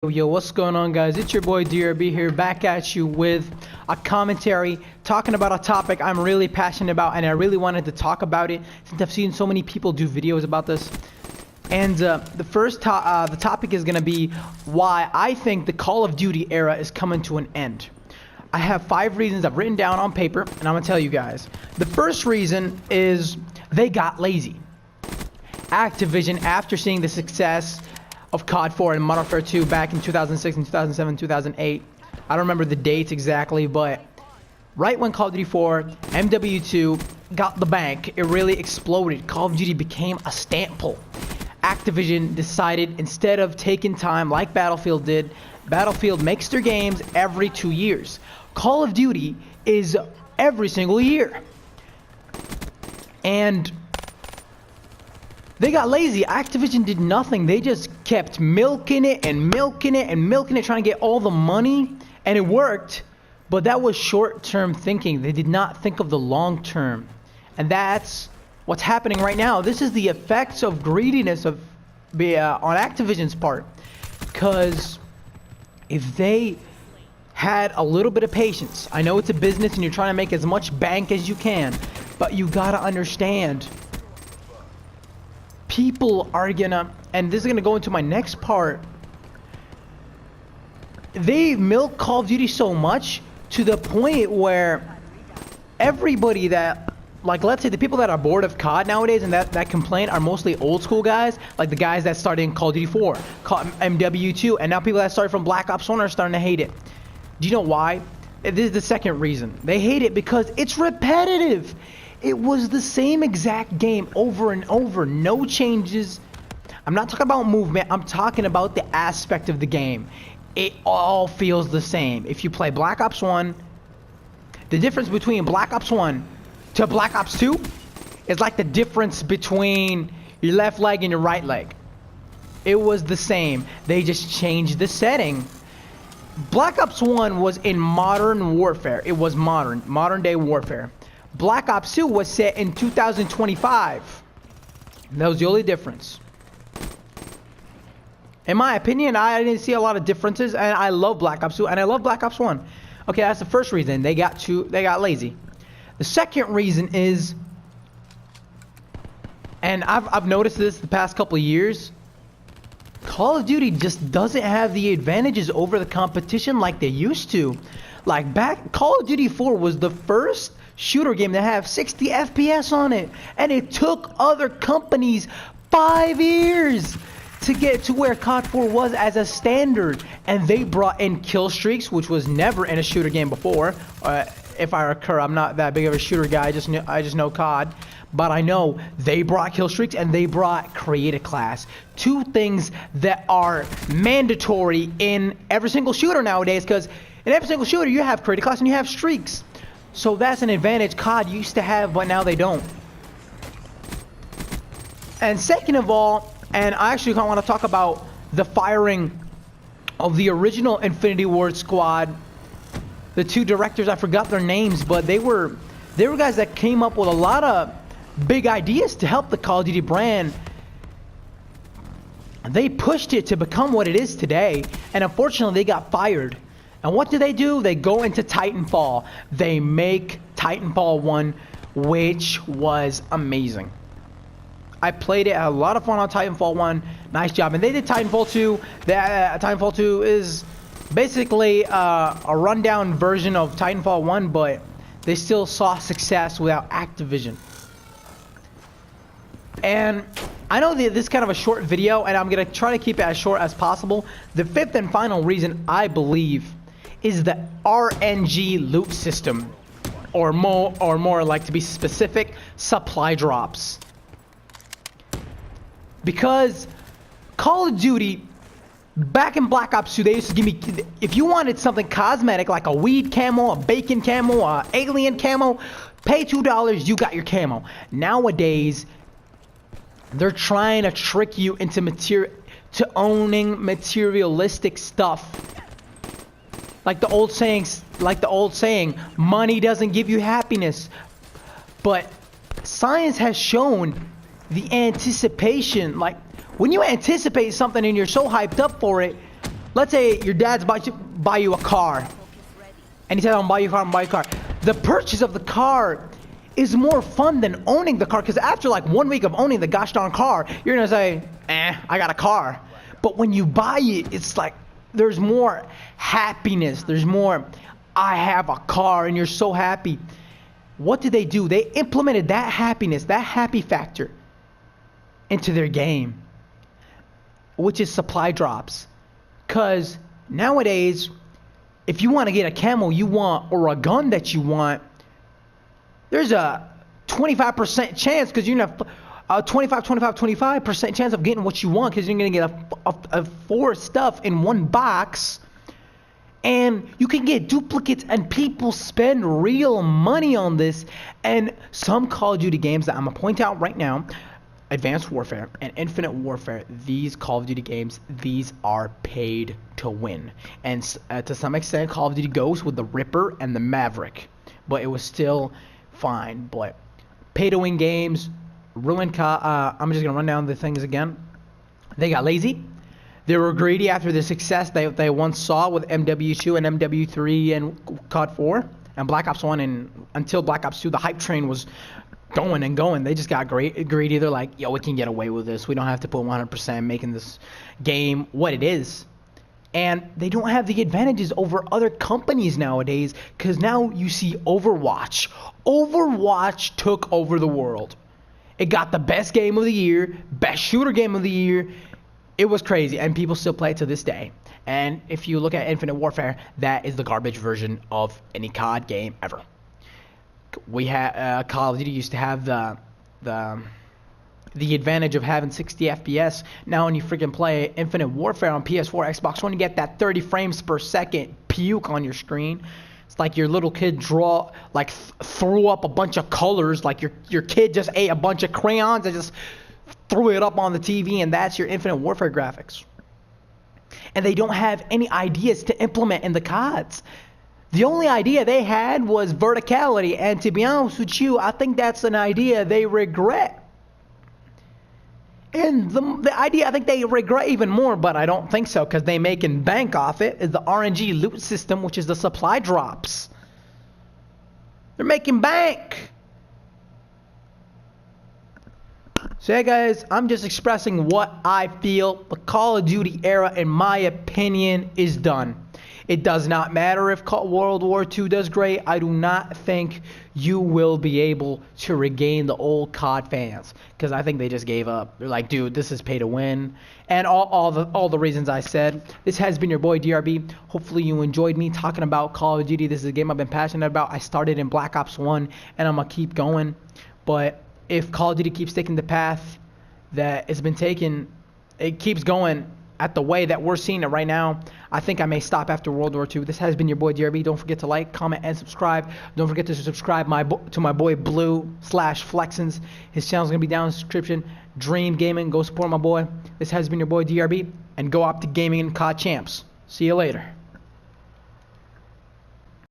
Yo, what's going on, guys? It's your boy DRB here, back at you with a commentary talking about a topic I'm really passionate about, and I really wanted to talk about it since I've seen so many people do videos about this. And the topic is gonna be why I think the Call of Duty era is coming to an end. I have 5 reasons I've written down on paper, and I'm gonna tell you guys. The first reason is they got lazy. Activision, after seeing the success of COD 4 and Modern Warfare 2 back in 2006 and 2007, 2008. I don't remember the dates exactly, but right when Call of Duty 4, MW2 got the bank, it really exploded. Call of Duty became a stamp pull. Activision decided, instead of taking time like Battlefield did, Battlefield makes their games every 2 years. Call of Duty is every single year. And they got lazy. Activision did nothing. They just kept milking it and milking it and milking it, trying to get all the money, and it worked. But that was short-term thinking. They did not think of the long-term. And that's what's happening right now. This is the effects of greediness on Activision's part. Because if they had a little bit of patience, I know it's a business and you're trying to make as much bank as you can, but you gotta understand, people are gonna, and this is gonna go into my next part, they milk Call of Duty so much to the point where everybody that, like, let's say the people that are bored of COD nowadays and that complain are mostly old school guys, like the guys that started in Call of Duty 4, MW2, and now people that started from Black Ops 1 are starting to hate it. Do you know why? This is the second reason. They hate it because it's repetitive. It was the same exact game over and over, no changes. I'm not talking about movement, I'm talking about the aspect of the game. It all feels the same. If you play Black Ops 1, the difference between Black Ops 1 to Black Ops 2 is like the difference between your left leg and your right leg. It was the same. They just changed the setting. Black Ops 1 was in modern warfare. It was modern day warfare. Black Ops 2 was set in 2025. That was the only difference. In my opinion, I didn't see a lot of differences, and I love Black Ops 2 and I love Black Ops 1. Okay, that's the first reason. They got lazy. The second reason is, and I've noticed this the past couple of years, Call of Duty just doesn't have the advantages over the competition like they used to. Like Call of Duty 4 was the first shooter game to have 60 FPS on it, and it took other companies 5 years to get to where COD 4 was as a standard, and they brought in kill streaks, which was never in a shooter game before. If I recur, I'm not that big of a shooter guy. I just know COD, but I know they brought kill streaks and they brought creative class, 2 things that are mandatory in every single shooter nowadays. Because in every single shooter you have creative class and you have streaks. So that's an advantage COD used to have, but now they don't. And second of all, and I actually kind of want to talk about the firing of the original Infinity Ward squad. The 2 directors, I forgot their names, but they were guys that came up with a lot of big ideas to help the Call of Duty brand. They pushed it to become what it is today, and unfortunately they got fired. And what do? They go into Titanfall. They make Titanfall 1, which was amazing. I played it, had a lot of fun on Titanfall 1. Nice job. And they did Titanfall 2. Titanfall 2 is basically a rundown version of Titanfall 1, but they still saw success without Activision. And I know this is kind of a short video, and I'm going to try to keep it as short as possible. The 5th and final reason, I believe, is the RNG loot system, or more like, to be specific, supply drops. Because Call of Duty, back in Black Ops 2, they used to give me, if you wanted something cosmetic like a weed camo, a bacon camo, a alien camo, pay $2, you got your camo. Nowadays, they're trying to trick you into owning materialistic stuff. Like the old saying, money doesn't give you happiness. But science has shown the anticipation, like when you anticipate something and you're so hyped up for it, let's say your dad's buy you a car, and he says, I'm gonna buy you a car, I'm gonna buy you a car. The purchase of the car is more fun than owning the car, because after like 1 week of owning the gosh darn car, you're gonna say, I got a car. But when you buy it, it's like there's more happiness, there's more, I have a car, and you're so happy. What did they do? They implemented that happiness, that happy factor into their game, which is supply drops. Because nowadays, if you want to get a camel you want or a gun that you want, there's a 25% chance, because you're going to a 25% chance of getting what you want, because you're going to get a 4 stuff in one box. And you can get duplicates, and people spend real money on this. And some Call of Duty games that I'm going to point out right now, Advanced Warfare and Infinite Warfare, these Call of Duty games, these are paid to win. And to some extent, Call of Duty goes with the Ripper and the Maverick. But it was still fine. But pay to win games, ruined I'm just going to run down the things again. They got lazy. They were greedy after the success they once saw with MW2 and MW3 and COD 4 and Black Ops 1, and until Black Ops 2, the hype train was going and going. They just got greedy. They're like, yo, we can get away with this. We don't have to put 100% making this game what it is. And they don't have the advantages over other companies nowadays, because now you see Overwatch. Overwatch took over the world. It got the best game of the year, best shooter game of the year. It was crazy, and people still play it to this day. And if you look at Infinite Warfare, that is the garbage version of any COD game ever. We had Call of Duty used to have the advantage of having 60 FPS. Now when you freaking play Infinite Warfare on PS4, Xbox One, you get that 30 frames per second puke on your screen. It's like your little kid threw up a bunch of colors, like your kid just ate a bunch of crayons and just threw it up on the TV, and that's your Infinite Warfare graphics. And they don't have any ideas to implement in the CODs. The only idea they had was verticality, and to be honest with you, I think that's an idea they regret. And the idea I think they regret even more, but I don't think so, because they making bank off it, is the RNG loot system, which is the supply drops. They're making bank. So yeah, guys, I'm just expressing what I feel. The Call of Duty era, in my opinion, is done. It does not matter if World War II does great. I do not think you will be able to regain the old COD fans, because I think they just gave up. They're like, dude, this is pay to win. And all the reasons I said. This has been your boy DRB. Hopefully you enjoyed me talking about Call of Duty. This is a game I've been passionate about. I started in Black Ops 1, and I'm going to keep going. But if Call of Duty keeps taking the path that it's been taken, it keeps going at the way that we're seeing it right now, I think I may stop after World War II. This has been your boy DRB. Don't forget to like, comment, and subscribe. Don't forget to subscribe to my boy Blue/Flexens. His channel's going to be down in the description. Dream Gaming. Go support my boy. This has been your boy DRB. And go up to Gaming and COD Champs. See you later.